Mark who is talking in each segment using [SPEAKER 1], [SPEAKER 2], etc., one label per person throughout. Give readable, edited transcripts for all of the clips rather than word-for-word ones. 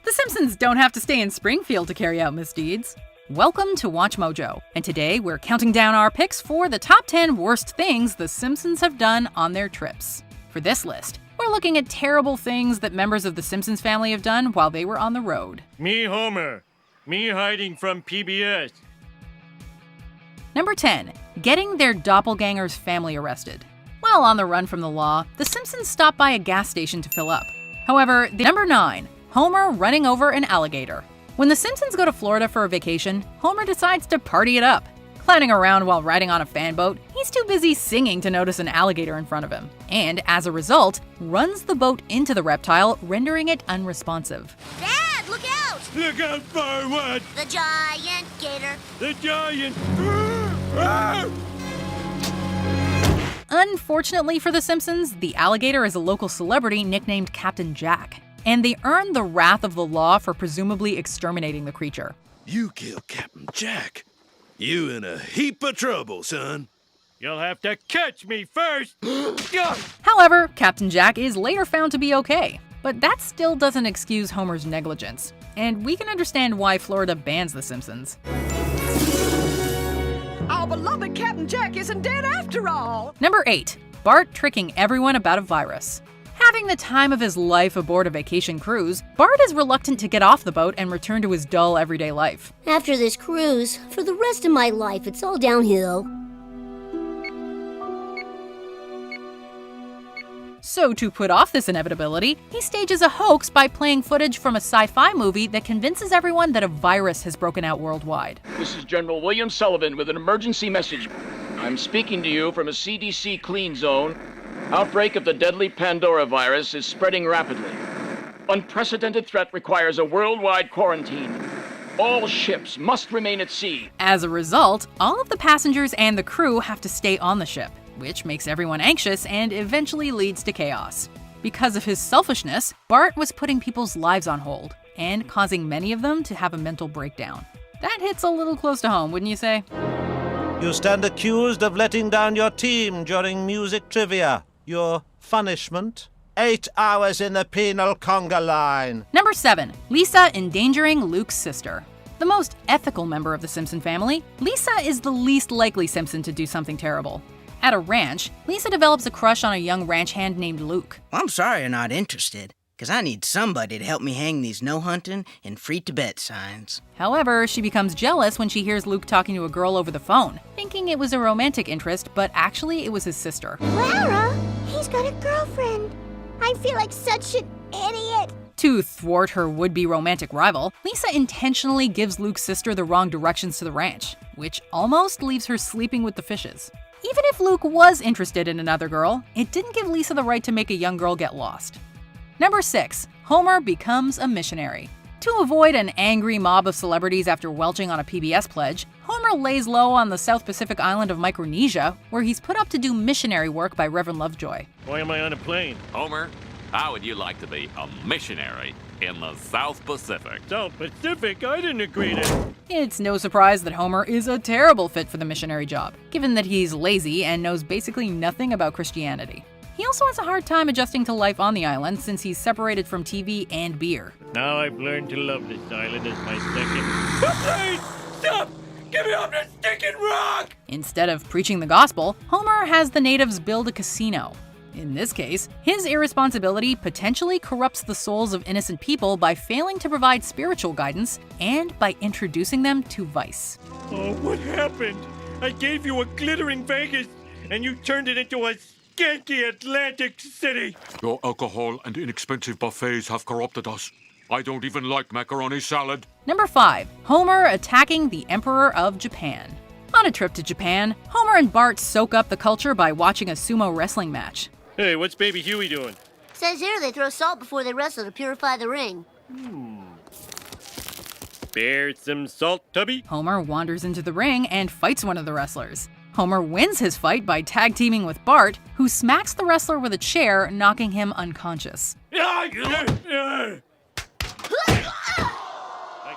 [SPEAKER 1] The Simpsons don't have to stay in Springfield to carry out misdeeds. Welcome to Watch Mojo, and today we're counting down our picks for the top 10 worst things the Simpsons have done on their trips. For this list, we're looking at terrible things that members of the Simpsons family have done while they were on the road.
[SPEAKER 2] Me Homer. Me hiding from PBS.
[SPEAKER 1] Number 10. Getting their doppelganger's family arrested. While on the run from the law, the Simpsons stop by a gas station to fill up. However, Number 9. Homer running over an alligator. When the Simpsons go to Florida for a vacation, Homer decides to party it up. Clowning around while riding on a fan boat, he's too busy singing to notice an alligator in front of him, and as a result, runs the boat into the reptile, rendering it unresponsive.
[SPEAKER 3] Dad, look out!
[SPEAKER 2] Look out for what?
[SPEAKER 3] The giant gator.
[SPEAKER 2] The giant.
[SPEAKER 1] Unfortunately for the Simpsons, the alligator is a local celebrity nicknamed Captain Jack, and they earn the wrath of the law for presumably exterminating the creature.
[SPEAKER 4] You killed Captain Jack. You in a heap of trouble, son.
[SPEAKER 2] You'll have to catch me first.
[SPEAKER 1] However, Captain Jack is later found to be okay, but that still doesn't excuse Homer's negligence, and we can understand why Florida bans the Simpsons.
[SPEAKER 5] Our beloved Captain Jack isn't dead after all!
[SPEAKER 1] Number 8. Bart tricking everyone about a virus. Having the time of his life aboard a vacation cruise, Bart is reluctant to get off the boat and return to his dull everyday life.
[SPEAKER 3] After this cruise, for the rest of my life, it's all downhill.
[SPEAKER 1] So to put off this inevitability, he stages a hoax by playing footage from a sci-fi movie that convinces everyone that a virus has broken out worldwide.
[SPEAKER 6] This is General William Sullivan with an emergency message. I'm speaking to you from a CDC clean zone. Outbreak of the deadly Pandora virus is spreading rapidly. Unprecedented threat requires a worldwide quarantine. All ships must remain at sea.
[SPEAKER 1] As a result, all of the passengers and the crew have to stay on the ship, which makes everyone anxious and eventually leads to chaos. Because of his selfishness, Bart was putting people's lives on hold and causing many of them to have a mental breakdown. That hits a little close to home, wouldn't you say?
[SPEAKER 7] You stand accused of letting down your team during music trivia. Your punishment? 8 hours in the penal conga line.
[SPEAKER 1] Number 7. Lisa endangering Luke's sister. The most ethical member of the Simpson family, Lisa is the least likely Simpson to do something terrible. At a ranch, Lisa develops a crush on a young ranch hand named Luke.
[SPEAKER 8] I'm sorry you're not interested, because I need somebody to help me hang these no hunting and free Tibet signs.
[SPEAKER 1] However, she becomes jealous when she hears Luke talking to a girl over the phone, thinking it was a romantic interest, but actually it was his sister.
[SPEAKER 3] Clara, he's got a girlfriend. I feel like such an idiot.
[SPEAKER 1] To thwart her would-be romantic rival, Lisa intentionally gives Luke's sister the wrong directions to the ranch, which almost leaves her sleeping with the fishes. Even if Luke was interested in another girl, it didn't give Lisa the right to make a young girl get lost. Number 6. Homer becomes a missionary. To avoid an angry mob of celebrities after welching on a PBS pledge, Homer lays low on the South Pacific island of Micronesia, where he's put up to do missionary work by Reverend Lovejoy.
[SPEAKER 2] Why am I on a plane?
[SPEAKER 9] Homer, how would you like to be a missionary in the South Pacific?
[SPEAKER 2] South Pacific? I didn't agree to.
[SPEAKER 1] It's no surprise that Homer is a terrible fit for the missionary job, given that he's lazy and knows basically nothing about Christianity. He also has a hard time adjusting to life on the island since he's separated from TV and beer.
[SPEAKER 2] Now I've learned to love this island as my second. Please! Stop! Get me off this stinking rock!
[SPEAKER 1] Instead of preaching the gospel, Homer has the natives build a casino. In this case, his irresponsibility potentially corrupts the souls of innocent people by failing to provide spiritual guidance and by introducing them to vice.
[SPEAKER 2] Oh, what happened? I gave you a glittering Vegas, and you turned it into a skanky Atlantic City.
[SPEAKER 10] Your alcohol and inexpensive buffets have corrupted us. I don't even like macaroni salad.
[SPEAKER 1] Number 5. Homer attacking the Emperor of Japan. On a trip to Japan, Homer and Bart soak up the culture by watching a sumo wrestling match.
[SPEAKER 2] Hey, what's Baby Huey doing?
[SPEAKER 3] Says here they throw salt before they wrestle to purify the ring.
[SPEAKER 2] Bear some salt, Tubby?
[SPEAKER 1] Homer wanders into the ring and fights one of the wrestlers. Homer wins his fight by tag teaming with Bart, who smacks the wrestler with a chair, knocking him unconscious.
[SPEAKER 2] Like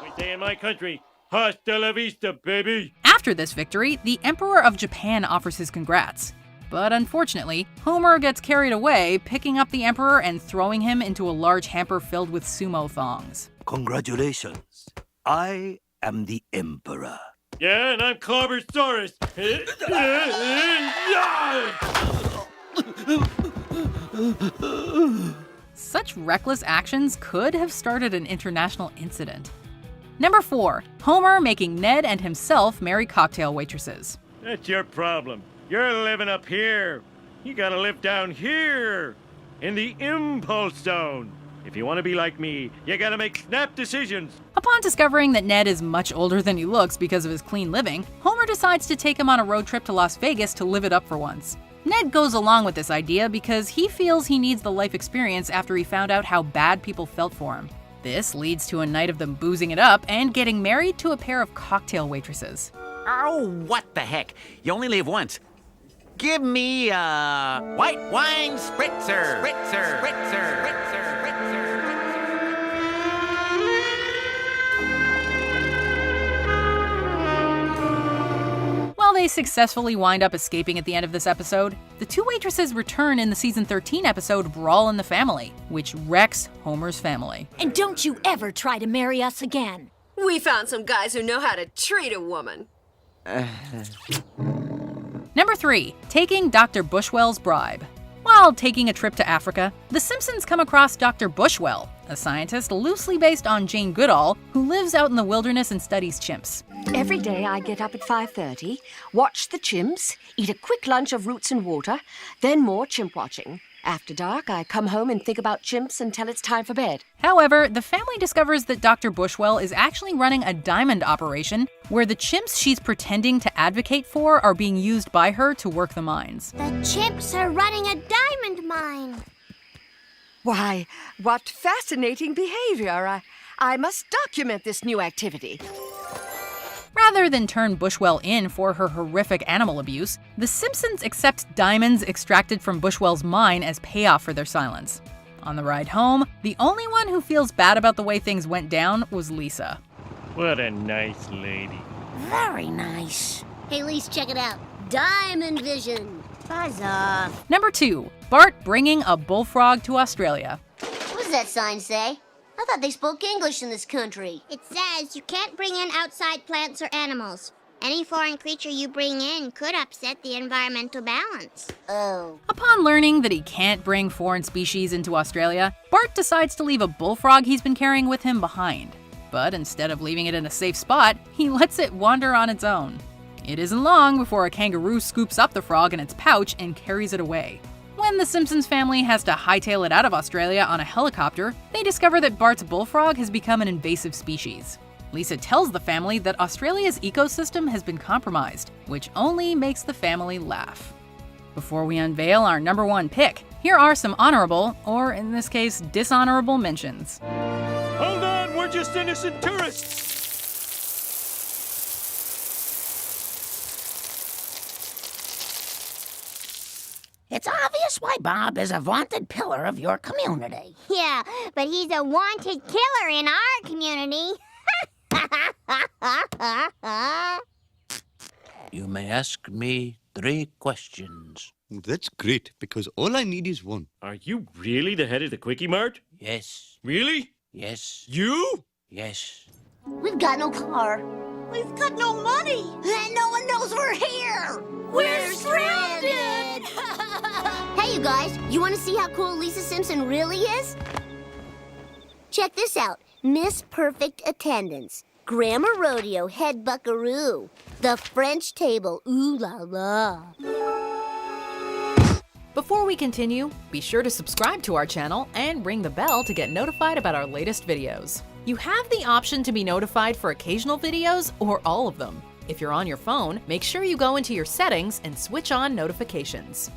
[SPEAKER 2] we say in my country, hasta la vista, baby.
[SPEAKER 1] After this victory, the Emperor of Japan offers his congrats. But unfortunately, Homer gets carried away, picking up the Emperor and throwing him into a large hamper filled with sumo thongs.
[SPEAKER 11] Congratulations. I am the Emperor.
[SPEAKER 2] Yeah, and I'm Clobbersaurus.
[SPEAKER 1] Such reckless actions could have started an international incident. Number 4. Homer making Ned and himself marry cocktail waitresses.
[SPEAKER 2] That's your problem. You're living up here. You gotta live down here, in the impulse zone. If you want to be like me, you gotta make snap decisions.
[SPEAKER 1] Upon discovering that Ned is much older than he looks because of his clean living, Homer decides to take him on a road trip to Las Vegas to live it up for once. Ned goes along with this idea because he feels he needs the life experience after he found out how bad people felt for him. This leads to a night of them boozing it up and getting married to a pair of cocktail waitresses.
[SPEAKER 9] Oh, what the heck? You only live once. Give me a white wine spritzer. Spritzer. Spritzer. Spritzer. Spritzer.
[SPEAKER 1] While they successfully wind up escaping at the end of this episode, the two waitresses return in the season 13 episode Brawl in the Family, which wrecks Homer's family.
[SPEAKER 12] And don't you ever try to marry us again.
[SPEAKER 5] We found some guys who know how to treat a woman.
[SPEAKER 1] Number 3. Taking Dr. Bushwell's bribe. While taking a trip to Africa, the Simpsons come across Dr. Bushwell, a scientist loosely based on Jane Goodall, who lives out in the wilderness and studies chimps.
[SPEAKER 13] Every day I get up at 5:30, watch the chimps, eat a quick lunch of roots and water, then more chimp watching. After dark, I come home and think about chimps until it's time for bed.
[SPEAKER 1] However, the family discovers that Dr. Bushwell is actually running a diamond operation where the chimps she's pretending to advocate for are being used by her to work the mines.
[SPEAKER 3] The chimps are running a diamond mine.
[SPEAKER 13] Why, what fascinating behavior. I must document this new activity.
[SPEAKER 1] Rather than turn Bushwell in for her horrific animal abuse, the Simpsons accept diamonds extracted from Bushwell's mine as payoff for their silence. On the ride home, the only one who feels bad about the way things went down was Lisa.
[SPEAKER 2] What a nice lady.
[SPEAKER 3] Very nice. Hey, Lise, check it out. Diamond vision. Buzz off.
[SPEAKER 1] Number 2. Bart bringing a bullfrog to Australia.
[SPEAKER 3] What does that sign say? I thought they spoke English in this country. It says you can't bring in outside plants or animals. Any foreign creature you bring in could upset the environmental balance. Oh.
[SPEAKER 1] Upon learning that he can't bring foreign species into Australia, Bart decides to leave a bullfrog he's been carrying with him behind. But instead of leaving it in a safe spot, he lets it wander on its own. It isn't long before a kangaroo scoops up the frog in its pouch and carries it away. When the Simpsons family has to hightail it out of Australia on a helicopter, they discover that Bart's bullfrog has become an invasive species. Lisa tells the family that Australia's ecosystem has been compromised, which only makes the family laugh. Before we unveil our number 1 pick, here are some honorable, or in this case, dishonorable mentions.
[SPEAKER 2] Hold on, we're just innocent tourists.
[SPEAKER 14] It's obvious why Bob is a vaunted pillar of your community.
[SPEAKER 3] Yeah, but he's a wanted killer in our community.
[SPEAKER 11] You may ask me 3 questions.
[SPEAKER 15] That's great, because all I need is one.
[SPEAKER 2] Are you really the head of the Quickie Mart?
[SPEAKER 11] Yes.
[SPEAKER 2] Really?
[SPEAKER 11] Yes.
[SPEAKER 2] You?
[SPEAKER 11] Yes.
[SPEAKER 3] We've got no car.
[SPEAKER 14] We've got no money, and no one knows we're here.
[SPEAKER 3] We're stranded! Hey, you guys, you want to see how cool Lisa Simpson really is? Check this out. Miss Perfect Attendance. Grammar Rodeo Head Buckaroo. The French Table. Ooh la la.
[SPEAKER 1] Before we continue, be sure to subscribe to our channel and ring the bell to get notified about our latest videos. You have the option to be notified for occasional videos or all of them. If you're on your phone, make sure you go into your settings and switch on notifications.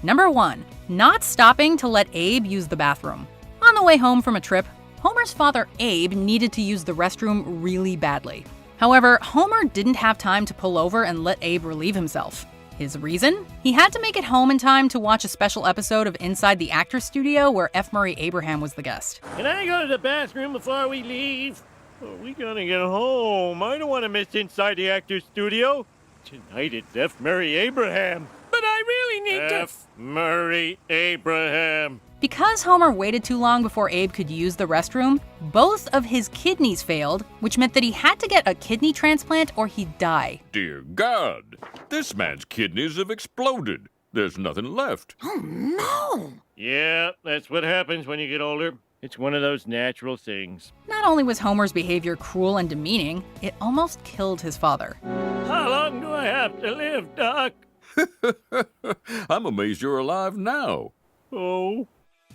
[SPEAKER 1] Number 1. Not stopping to let Abe use the bathroom. On the way home from a trip, Homer's father Abe needed to use the restroom really badly. However, Homer didn't have time to pull over and let Abe relieve himself. His reason? He had to make it home in time to watch a special episode of Inside the Actors Studio where F. Murray Abraham was the guest.
[SPEAKER 2] Can I go to the bathroom before we leave? Oh, we gotta get home. I don't want to miss Inside the Actors Studio. Tonight it's F. Murray Abraham.
[SPEAKER 5] But I really need to...
[SPEAKER 2] F. Murray Abraham.
[SPEAKER 1] Because Homer waited too long before Abe could use the restroom, both of his kidneys failed, which meant that he had to get a kidney transplant or he'd die.
[SPEAKER 16] Dear God, this man's kidneys have exploded. There's nothing left.
[SPEAKER 14] Oh, no!
[SPEAKER 2] Yeah, that's what happens when you get older. It's one of those natural things.
[SPEAKER 1] Not only was Homer's behavior cruel and demeaning, it almost killed his father.
[SPEAKER 2] How long do I have to live, Doc?
[SPEAKER 16] I'm amazed you're alive now.
[SPEAKER 2] Oh.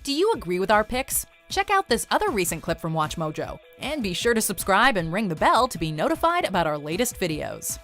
[SPEAKER 1] Do you agree with our picks? Check out this other recent clip from WatchMojo, and be sure to subscribe and ring the bell to be notified about our latest videos.